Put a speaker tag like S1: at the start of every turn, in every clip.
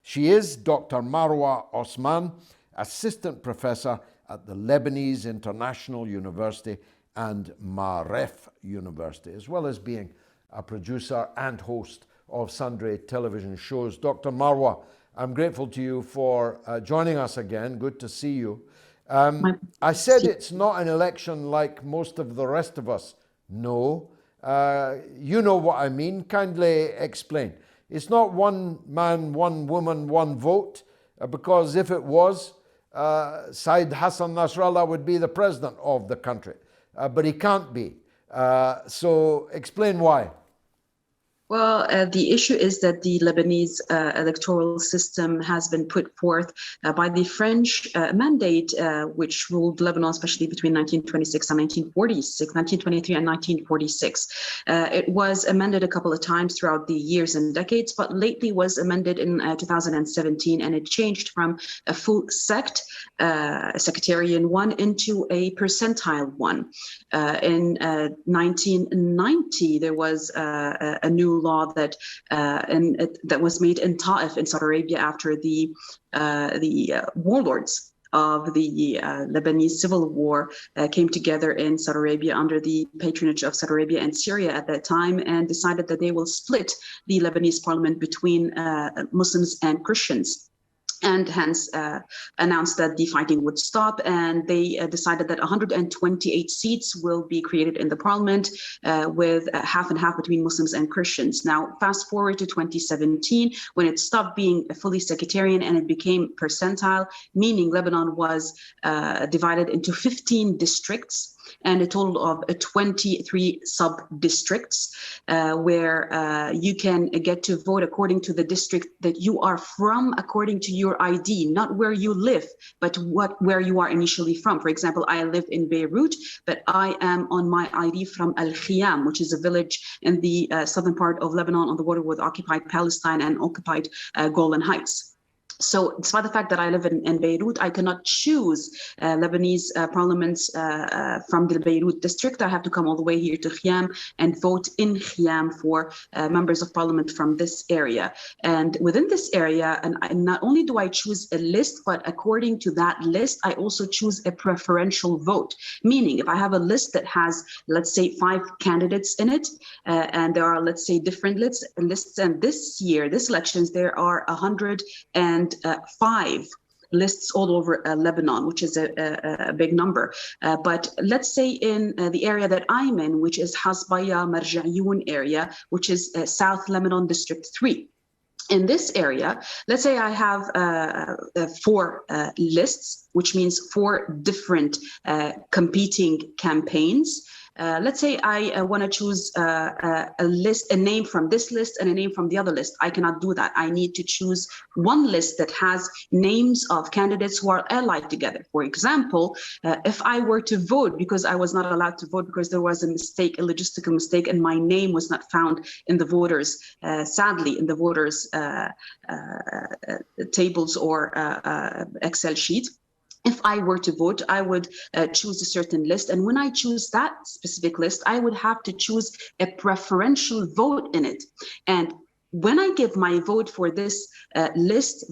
S1: She is Dr. Marwa Osman, Assistant Professor at the Lebanese International University and Maref University, as well as being a producer and host of sundry television shows. Dr. Marwa, I'm grateful to you for joining us again. Good to see you. I said it's not an election like most of the rest of us know. You know what I mean. Kindly explain. It's not one man, one woman, one vote, because if it was, Said Hassan Nasrallah would be the president of the country, but he can't be. So explain why.
S2: Well, the issue is that the Lebanese electoral system has been put forth by the French mandate, which ruled Lebanon, especially between 1926 and 1946, 1923 and 1946. It was amended a couple of times throughout the years and decades, but lately was amended in 2017, and it changed from a full sect, a sectarian one, into a percentile one. In 1990, there was a new law that that was made in Ta'if in Saudi Arabia after the warlords of the Lebanese civil war came together in Saudi Arabia under the patronage of Saudi Arabia and Syria at that time, and decided that they will split the Lebanese parliament between Muslims and Christians. And hence announced that the fighting would stop, and they decided that 128 seats will be created in the parliament with half and half between Muslims and Christians. Now, fast forward to 2017, when it stopped being fully sectarian and it became percentile, meaning Lebanon was divided into 15 districts and a total of 23 sub-districts where you can get to vote according to the district that you are from, according to your ID, not where you live, but where you are initially from. For example, I live in Beirut, but I am on my ID from Al-Khiyam, which is a village in the southern part of Lebanon on the border with occupied Palestine and occupied Golan Heights. So despite the fact that I live in Beirut, I cannot choose Lebanese parliaments from the Beirut district. I have to come all the way here to Khiyam and vote in Khiyam for members of parliament from this area. And within this area, and not only do I choose a list, but according to that list, I also choose a preferential vote. Meaning, if I have a list that has, let's say, 5 candidates in it, and there are, let's say, different lists, and this year, this elections, there are 105 lists all over Lebanon, which is a big number. But let's say in the area that I'm in, which is Hasbaya Marjayoun area, which is South Lebanon District 3. In this area, let's say I have 4 lists, which means 4 different competing campaigns. Let's say I want to choose a name from this list and a name from the other list. I cannot do that. I need to choose one list that has names of candidates who are allied together. For example, if I were to vote, because I was not allowed to vote because there was a mistake, a logistical mistake, and my name was not found in the voters, sadly, in the voters tables or Excel sheet. If I were to vote, I would choose a certain list. And when I choose that specific list, I would have to choose a preferential vote in it. And when I give my vote for this list,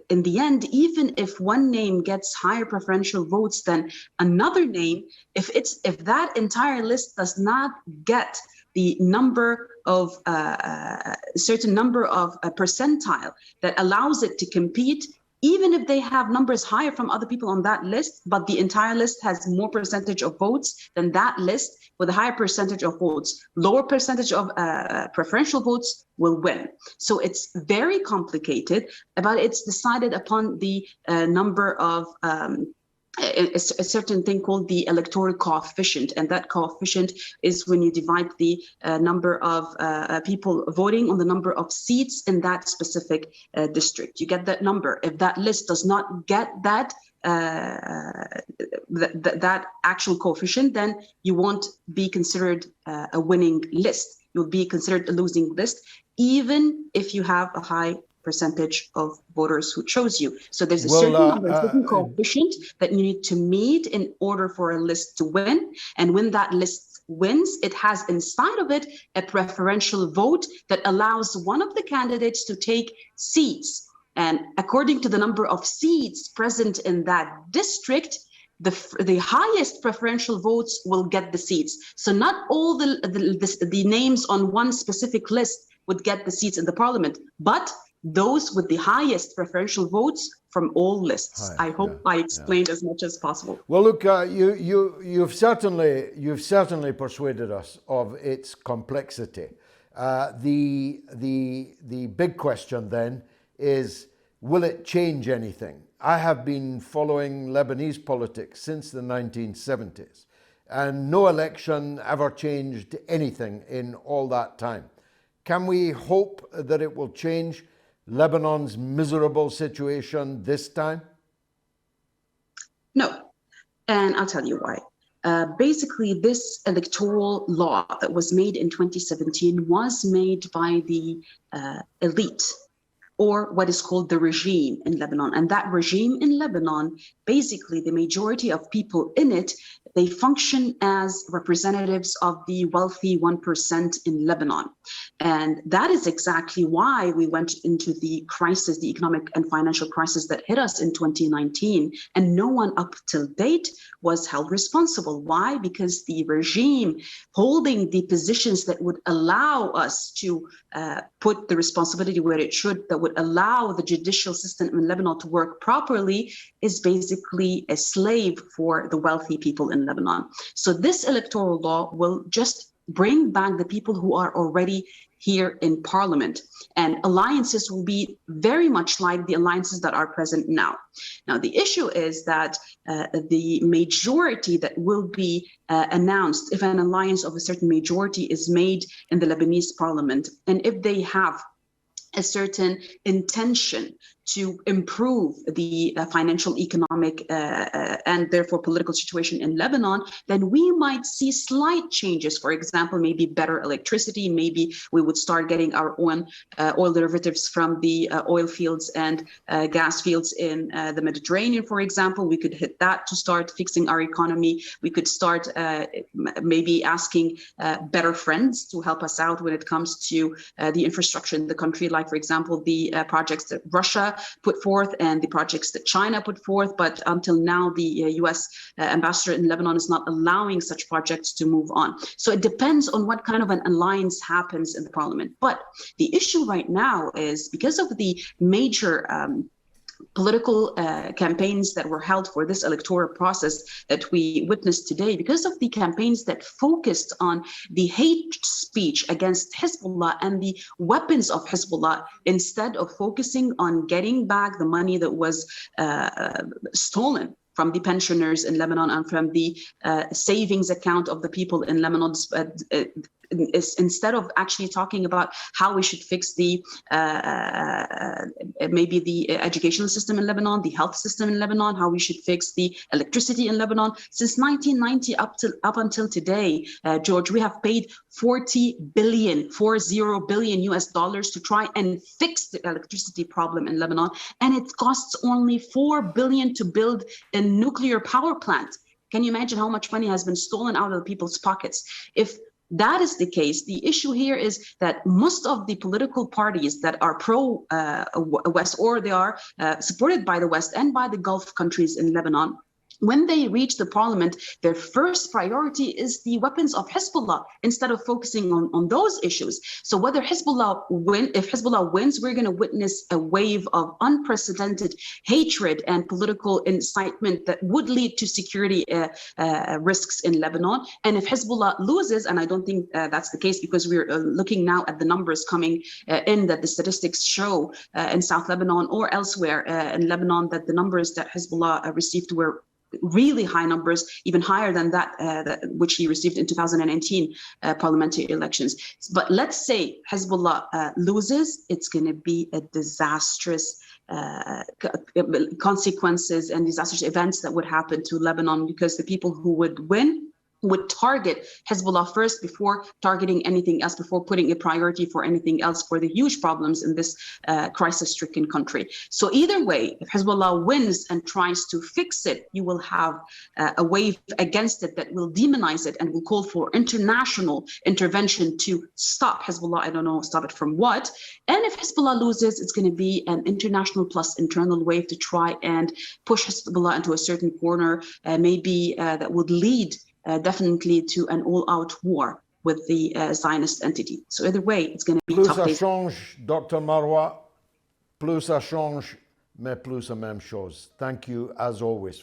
S2: in the end, even if one name gets higher preferential votes than another name, if that entire list does not get the number of certain number of percentile that allows it to compete, even if they have numbers higher from other people on that list, but the entire list has more percentage of votes than that list with a higher percentage of votes, lower percentage of preferential votes will win. So it's very complicated, but it's decided upon the number of a certain thing called the electoral coefficient, and that coefficient is when you divide the number of people voting on the number of seats in that specific district. You get that number. If that list does not get that that actual coefficient, then you won't be considered a winning list. You'll be considered a losing list, even if you have a high percentage of voters who chose you. So there's a certain number, a certain coefficient that you need to meet in order for a list to win. And when that list wins, it has inside of it a preferential vote that allows one of the candidates to take seats And according to the number of seats present in that district, the highest preferential votes will get the seats. So not all the names on one specific list would get the seats in the parliament, but those with the highest preferential votes from all lists. I hope I explained as much as possible.
S1: Well, look, you've certainly persuaded us of its complexity. The big question then is, will it change anything? I have been following Lebanese politics since the 1970s, and no election ever changed anything in all that time. Can we hope that it will change Lebanon's miserable situation this time?
S2: No, and I'll tell you why. Basically, this electoral law that was made in 2017 was made by the elite, or what is called the regime in Lebanon. And that regime in Lebanon, basically the majority of people in it, they function as representatives of the wealthy 1% in Lebanon. And that is exactly why we went into the crisis, the economic and financial crisis that hit us in 2019. And no one up till date was held responsible. Why? Because the regime holding the positions that would allow us to put the responsibility where it should, that would allow the judicial system in Lebanon to work properly, is basically a slave for the wealthy people in Lebanon. So this electoral law will just bring back the people who are already here in parliament, and alliances will be very much like the alliances that are present now. Now, the issue is that the majority that will be announced, if an alliance of a certain majority is made in the Lebanese parliament, and if they have a certain intention to improve the financial, economic, and therefore political situation in Lebanon, then we might see slight changes. For example, maybe better electricity. Maybe we would start getting our own oil derivatives from the oil fields and gas fields in the Mediterranean, for example. We could hit that to start fixing our economy. We could start maybe asking better friends to help us out when it comes to the infrastructure in the country, like, for example, the projects that Russia put forth and the projects that China put forth. But until now, the US ambassador in Lebanon is not allowing such projects to move on. So it depends on what kind of an alliance happens in the parliament. But the issue right now is, because of the major political campaigns that were held for this electoral process that we witnessed today, because of the campaigns that focused on the hate speech against Hezbollah and the weapons of Hezbollah, instead of focusing on getting back the money that was stolen from the pensioners in Lebanon and from the savings account of the people in Lebanon, instead of actually talking about how we should fix the maybe the educational system in Lebanon, the health system in Lebanon, how we should fix the electricity in Lebanon. Since 1990 up until today, George, we have paid 40 billion US dollars to try and fix the electricity problem in Lebanon, and it costs only 4 billion to build a nuclear power plant. Can you imagine how much money has been stolen out of people's pockets? If that is the case, the issue here is that most of the political parties that are pro-West, or they are supported by the West and by the Gulf countries in Lebanon, when they reach the parliament, their first priority is the weapons of Hezbollah, instead of focusing on those issues. So whether Hezbollah if Hezbollah wins, we're going to witness a wave of unprecedented hatred and political incitement that would lead to security risks in Lebanon. And if Hezbollah loses, and I don't think that's the case, because we're looking now at the numbers coming in that the statistics show in South Lebanon or elsewhere in Lebanon, that the numbers that Hezbollah received were really high numbers, even higher than that which he received in 2019 parliamentary elections. But let's say Hezbollah loses, it's going to be a disastrous consequences and disastrous events that would happen to Lebanon, because the people who would win would target Hezbollah first before targeting anything else, before putting a priority for anything else for the huge problems in this crisis-stricken country. So either way, if Hezbollah wins and tries to fix it, you will have a wave against it that will demonize it and will call for international intervention to stop Hezbollah. I don't know, stop it from what. And if Hezbollah loses, it's going to be an international plus internal wave to try and push Hezbollah into a certain corner, maybe that would lead definitely to an all-out war with the Zionist entity. So either way, it's going to be
S1: Plus
S2: tough
S1: ça
S2: days.
S1: change, Dr. Marwa, plus ça change, mais plus la même chose. Thank you, as always.